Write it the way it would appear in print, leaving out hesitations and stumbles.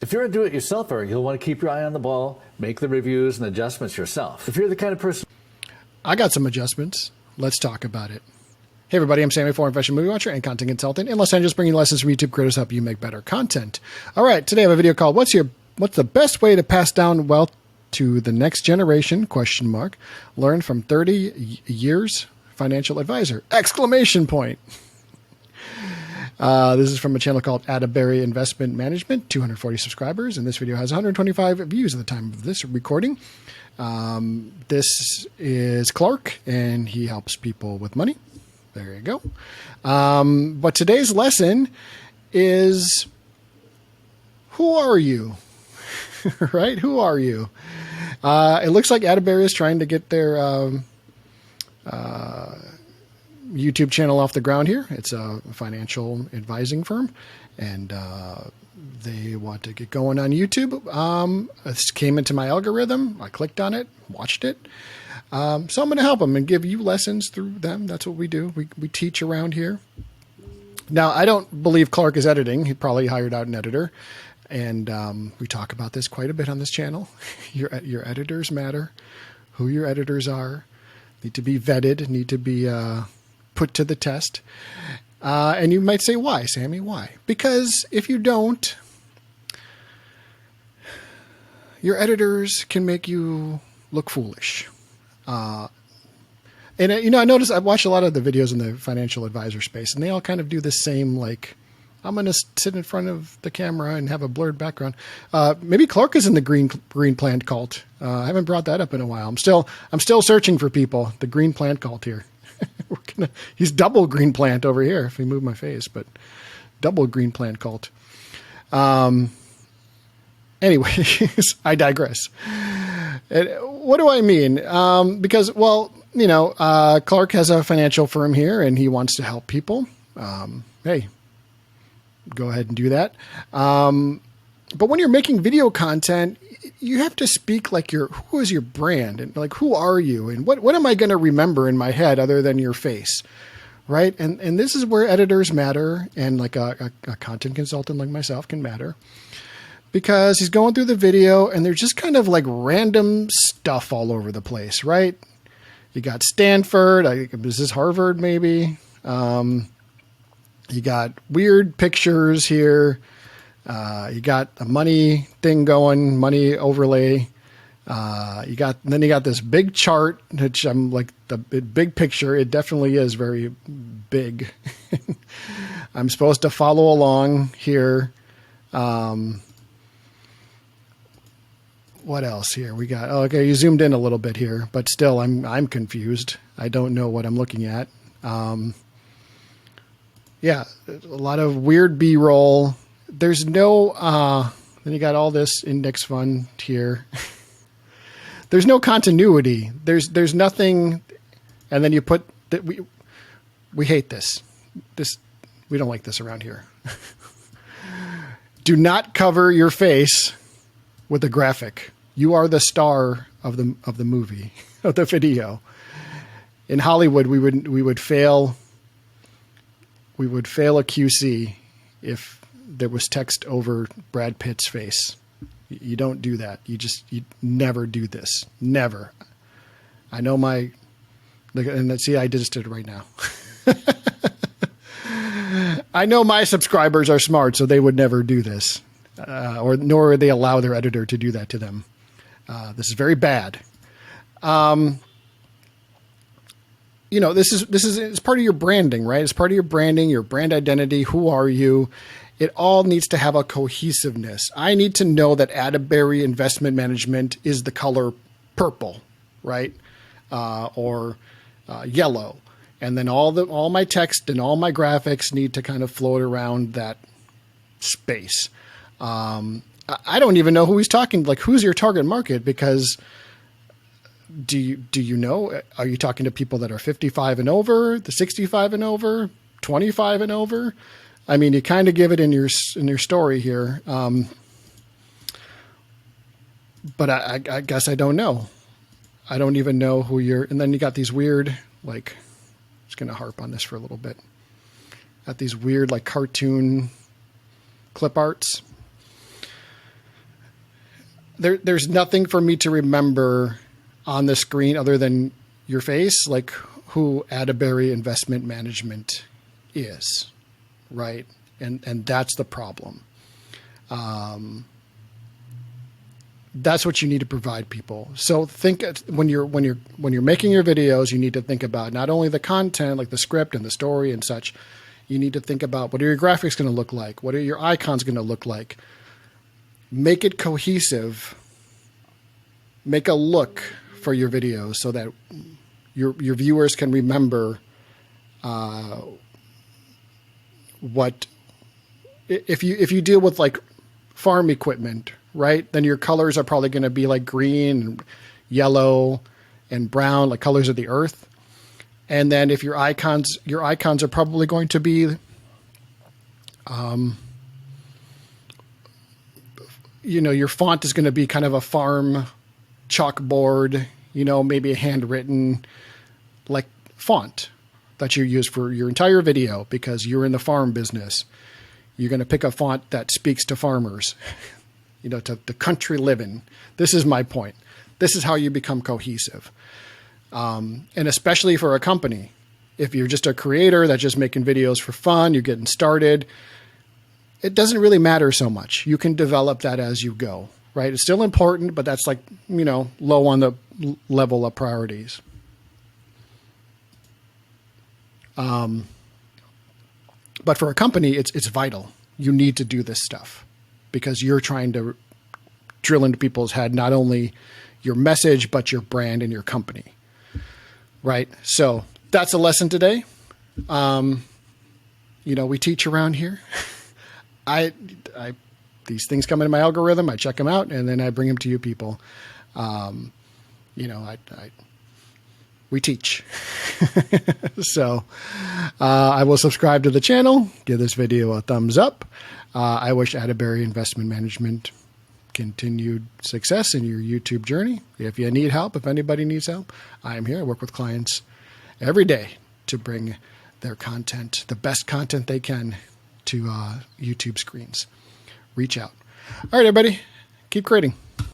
If you're a do-it-yourselfer, you'll want to keep your eye on the ball, make the reviews and adjustments yourself. If you're the kind of person... I got some adjustments. Let's talk about it. Hey everybody, I'm Sammy, foreign fashion movie watcher and content consultant in Los Angeles, bringing lessons from YouTube creators to help you make better content. All right, today I have a video called What's the best way to pass down wealth to the next generation? ? Learn from 30 years financial advisor! ! This is from a channel called Atterbury Investment Management, 240 subscribers, and this video has 125 views at the time of this recording. This is Clark, and he helps people with money. There you go. But today's lesson is, who are you? Right? Who are you? It looks like Atterbury is trying to get their YouTube channel off the ground here. It's a financial advising firm, and they want to get going on YouTube. This came into my algorithm. I clicked on it, watched it. So I'm going to help them and give you lessons through them. That's what we do. We teach around here. Now, I don't believe Clark is editing. He probably hired out an editor. And we talk about this quite a bit on this channel. Your editors matter. Who your editors are. Need to be vetted. Need to be put to the test. And you might say, why, Sammy? Why? Because if you don't, your editors can make you look foolish. And I noticed I've watched a lot of the videos in the financial advisor space, and they all kind of do the same, like, I'm going to sit in front of the camera and have a blurred background. Maybe Clark is in the green plant cult. I haven't brought that up in a while. I'm still searching for people. The green plant cult here. He's double green plant over here. If we move my face, but double green plant cult. Anyways, I digress. What do I mean? Because, well, Clark has a financial firm here and he wants to help people. Hey, go ahead and do that. But when you're making video content, you have to speak like who is your brand, and like, who are you, and what am I going to remember in my head other than your face, right? And this is where editors matter, and like a content consultant like myself can matter, because he's going through the video and there's just kind of like random stuff all over the place, right? You got Stanford, is this Harvard maybe? You got weird pictures here. You got a money thing going, money overlay. Then you got this big chart, which I'm like, the big picture. It definitely is very big. I'm supposed to follow along here. What else here? We got, okay, you zoomed in a little bit here, but still I'm confused. I don't know what I'm looking at. Yeah, a lot of weird B-roll. There's no, then you got all this index fund here. There's no continuity. There's nothing. And then you put that we hate this. We don't like this around here. Do not cover your face with a graphic. You are the star of the movie, of the video. In Hollywood, we would fail. We would fail a QC if there was text over Brad Pitt's face. You don't do that. You never do this. Never. I know and see, I just did it right now. I know my subscribers are smart, so they would never do this, nor would they allow their editor to do that to them. This is very bad. It's part of your branding, right? It's part of your branding, your brand identity. Who are you? It all needs to have a cohesiveness. I need to know that Atterbury Investment Management is the color purple, right? Or yellow. And then all my text and all my graphics need to kind of float around that space. I don't even know who he's talking, like, who's your target market? Because do you know, are you talking to people that are 55 and over, the 65 and over, 25 and over? I mean, you kind of give it in your story here. But I guess I don't know. I don't even know who you're, and then you got these weird, like, I'm just going to harp on this for a little bit. Got these weird, like, cartoon clip arts. there's nothing for me to remember on the screen other than your face, like who Atterbury Investment Management is, right? And that's the problem. That's what you need to provide people. So think when you're making your videos, you need to think about not only the content, like the script and the story and such. You need to think about what are your graphics going to look like? What are your icons going to look like? Make it cohesive. Make a look for your videos so that your viewers can remember what if you deal with like farm equipment, right? Then your colors are probably going to be like green, and yellow, and brown, like colors of the earth. And then if your icons are probably going to be, your font is going to be kind of a farm chalkboard, maybe a handwritten like font that you use for your entire video because you're in the farm business. You're going to pick a font that speaks to farmers, to country living. This is my point. This is how you become cohesive. And especially for a company, if you're just a creator that's just making videos for fun, you're getting started, it doesn't really matter so much. You can develop that as you go, right? It's still important, but that's like, low on the level of priorities. But for a company, it's vital. You need to do this stuff because you're trying to drill into people's head, not only your message, but your brand and your company. Right. So that's a lesson today. We teach around here. These things come into my algorithm. I check them out and then I bring them to you people. We teach. So I will subscribe to the channel. Give this video a thumbs up. I wish Atterbury Investment Management continued success in your YouTube journey. If you need help, if anybody needs help, I am here. I work with clients every day to bring their content, the best content they can, to YouTube screens. Reach out. All right, everybody, keep creating.